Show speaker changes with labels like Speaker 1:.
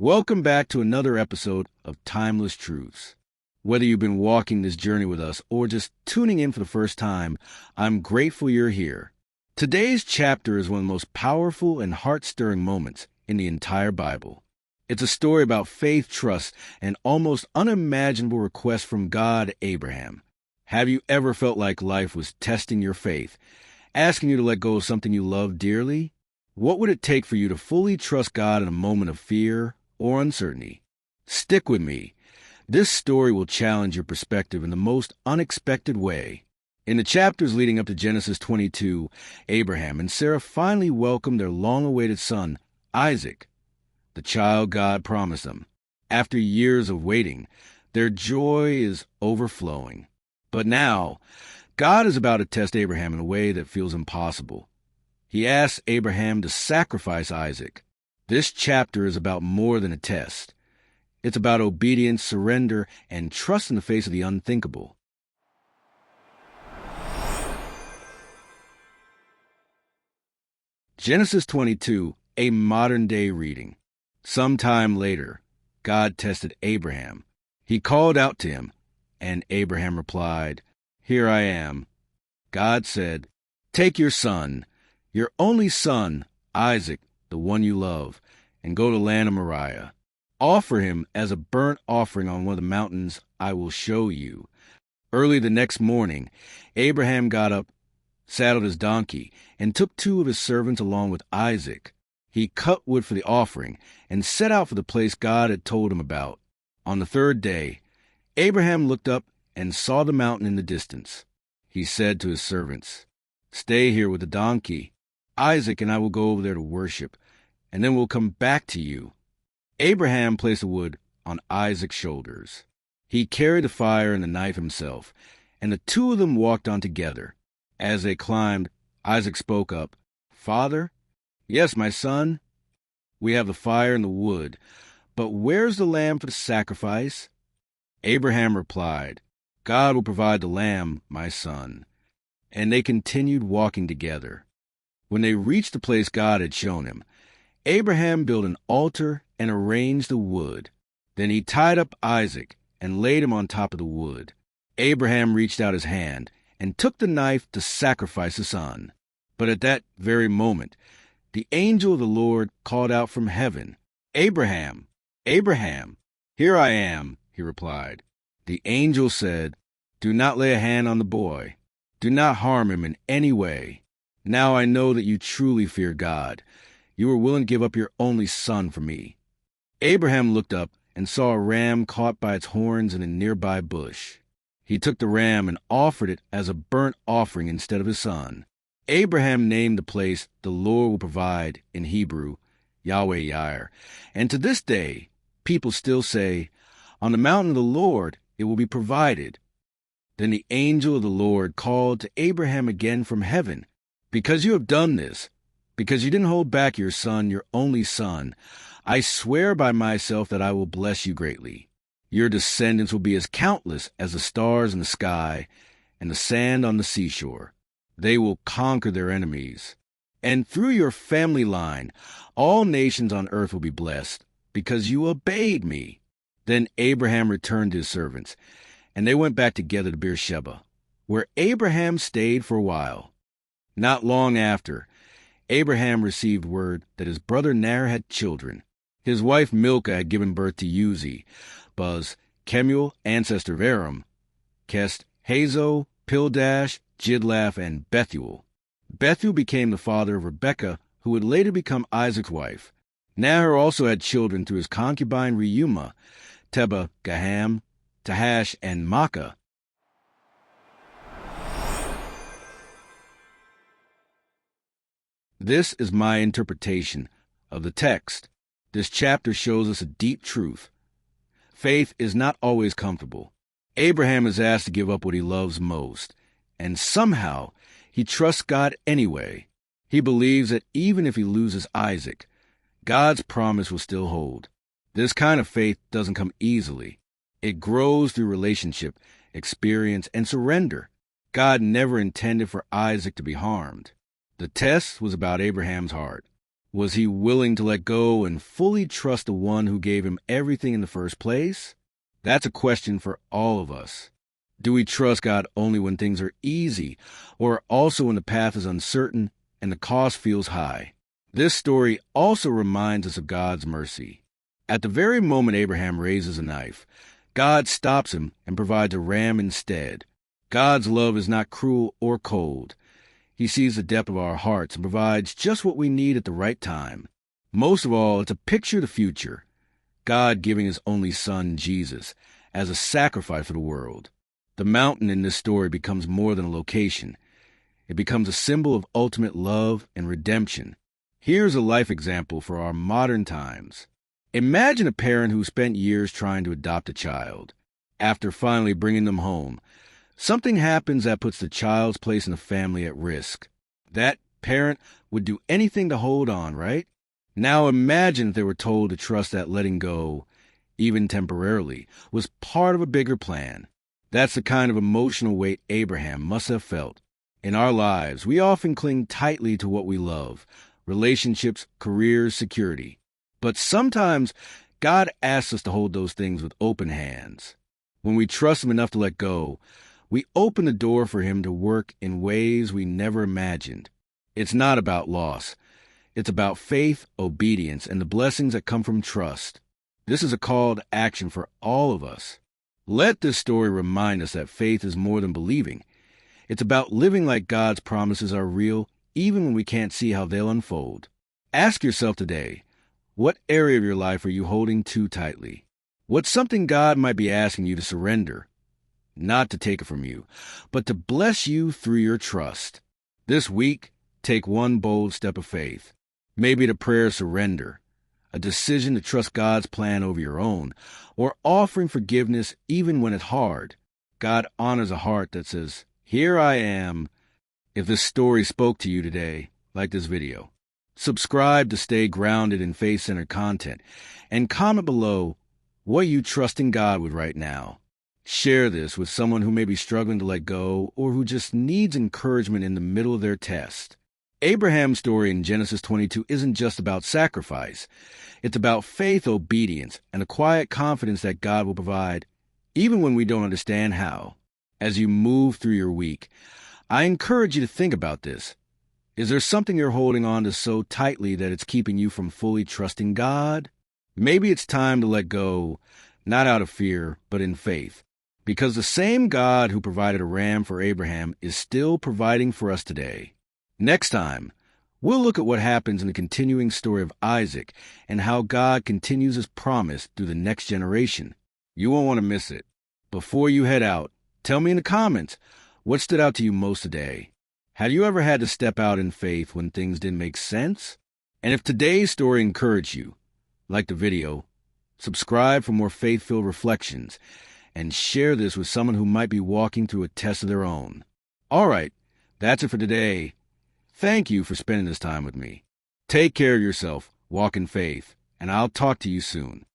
Speaker 1: Welcome back to another episode of Timeless Truths. Whether you've been walking this journey with us or just tuning in for the first time, I'm grateful you're here. Today's chapter is one of the most powerful and heart-stirring moments in the entire Bible. It's a story about faith, trust, and almost unimaginable request from God to Abraham. Have you ever felt like life was testing your faith, asking you to let go of something you love dearly? What would it take for you to fully trust God in a moment of fear or uncertainty? Stick with me. This story will challenge your perspective in the most unexpected way. In the chapters leading up to Genesis 22, Abraham and Sarah finally welcomed their long-awaited son, Isaac, the child God promised them. After years of waiting, their joy is overflowing. But now, God is about to test Abraham in a way that feels impossible. He asks Abraham to sacrifice Isaac. This chapter is about more than a test. It's about obedience, surrender, and trust in the face of the unthinkable. Genesis 22, a modern-day reading. Sometime later, God tested Abraham. He called out to him, and Abraham replied, "Here I am." God said, "Take your son, your only son, Isaac, the one you love, and go to the land of Moriah. Offer him as a burnt offering on one of the mountains I will show you." Early the next morning, Abraham got up, saddled his donkey, and took two of his servants along with Isaac. He cut wood for the offering and set out for the place God had told him about. On the third day, Abraham looked up and saw the mountain in the distance. He said to his servants, "Stay here with the donkey. Isaac and I will go over there to worship, and then we'll come back to you." Abraham placed the wood on Isaac's shoulders. He carried the fire and the knife himself, and the two of them walked on together. As they climbed, Isaac spoke up, "Father?" "Yes, my son. We have the fire and the wood, but where's the lamb for the sacrifice?" Abraham replied, "God will provide the lamb, my son." And they continued walking together. When they reached the place God had shown him, Abraham built an altar and arranged the wood. Then he tied up Isaac and laid him on top of the wood. Abraham reached out his hand and took the knife to sacrifice the son. But at that very moment, the angel of the Lord called out from heaven, "Abraham, Abraham." "Here I am," he replied. The angel said, "Do not lay a hand on the boy. Do not harm him in any way. Now I know that you truly fear God. You were willing to give up your only son for me." Abraham looked up and saw a ram caught by its horns in a nearby bush. He took the ram and offered it as a burnt offering instead of his son. Abraham named the place "The Lord Will Provide," in Hebrew, Yahweh Yire. And to this day, people still say, "On the mountain of the Lord it will be provided." Then the angel of the Lord called to Abraham again from heaven, "Because you have done this, because you didn't hold back your son, your only son, I swear by myself that I will bless you greatly. Your descendants will be as countless as the stars in the sky and the sand on the seashore. They will conquer their enemies. And through your family line, all nations on earth will be blessed, because you obeyed me." Then Abraham returned to his servants, and they went back together to Beersheba, where Abraham stayed for a while. Not long after, Abraham received word that his brother Ner had children. His wife Milcah had given birth to Uzi, Buz, Kemuel, ancestor of Aram, Kest, Hazo, Pildash, Jidlaph, and Bethuel. Bethuel became the father of Rebekah, who would later become Isaac's wife. Nahor also had children through his concubine Reumah, Tebah, Gaham, Tahash, and Makkah. This is my interpretation of the text. This chapter shows us a deep truth. Faith is not always comfortable. Abraham is asked to give up what he loves most, and somehow he trusts God anyway. He believes that even if he loses Isaac, God's promise will still hold. This kind of faith doesn't come easily. It grows through relationship, experience, and surrender. God never intended for Isaac to be harmed. The test was about Abraham's heart. Was he willing to let go and fully trust the one who gave him everything in the first place? That's a question for all of us. Do we trust God only when things are easy, or also when the path is uncertain and the cost feels high? This story also reminds us of God's mercy. At the very moment Abraham raises a knife, God stops him and provides a ram instead. God's love is not cruel or cold. He sees the depth of our hearts and provides just what we need at the right time. Most of all, it's a picture of the future. God giving his only son, Jesus, as a sacrifice for the world. The mountain in this story becomes more than a location. It becomes a symbol of ultimate love and redemption. Here's a life example for our modern times. Imagine a parent who spent years trying to adopt a child. After finally bringing them home, something happens that puts the child's place in the family at risk. That parent would do anything to hold on, right? Now imagine if they were told to trust that letting go, even temporarily, was part of a bigger plan. That's the kind of emotional weight Abraham must have felt. In our lives, we often cling tightly to what we love, relationships, careers, security. But sometimes God asks us to hold those things with open hands. When we trust him enough to let go, we open the door for him to work in ways we never imagined. It's not about loss. It's about faith, obedience, and the blessings that come from trust. This is a call to action for all of us. Let this story remind us that faith is more than believing. It's about living like God's promises are real, even when we can't see how they'll unfold. Ask yourself today, what area of your life are you holding too tightly? What's something God might be asking you to surrender? Not to take it from you, but to bless you through your trust. This week, take one bold step of faith. Maybe the prayer of surrender, a decision to trust God's plan over your own, or offering forgiveness even when it's hard. God honors a heart that says, "Here I am." If this story spoke to you today, like this video. Subscribe to stay grounded in faith-centered content, and comment below what you trust in God with right now. Share this with someone who may be struggling to let go or who just needs encouragement in the middle of their test. Abraham's story in Genesis 22 isn't just about sacrifice. It's about faith, obedience, and a quiet confidence that God will provide, even when we don't understand how. As you move through your week, I encourage you to think about this. Is there something you're holding on to so tightly that it's keeping you from fully trusting God? Maybe it's time to let go, not out of fear, but in faith. Because the same God who provided a ram for Abraham is still providing for us today. Next time, we'll look at what happens in the continuing story of Isaac and how God continues his promise through the next generation. You won't want to miss it. Before you head out, tell me in the comments, what stood out to you most today? Have you ever had to step out in faith when things didn't make sense? And if today's story encouraged you, like the video, subscribe for more faith-filled reflections, and share this with someone who might be walking through a test of their own. All right, that's it for today. Thank you for spending this time with me. Take care of yourself, walk in faith, and I'll talk to you soon.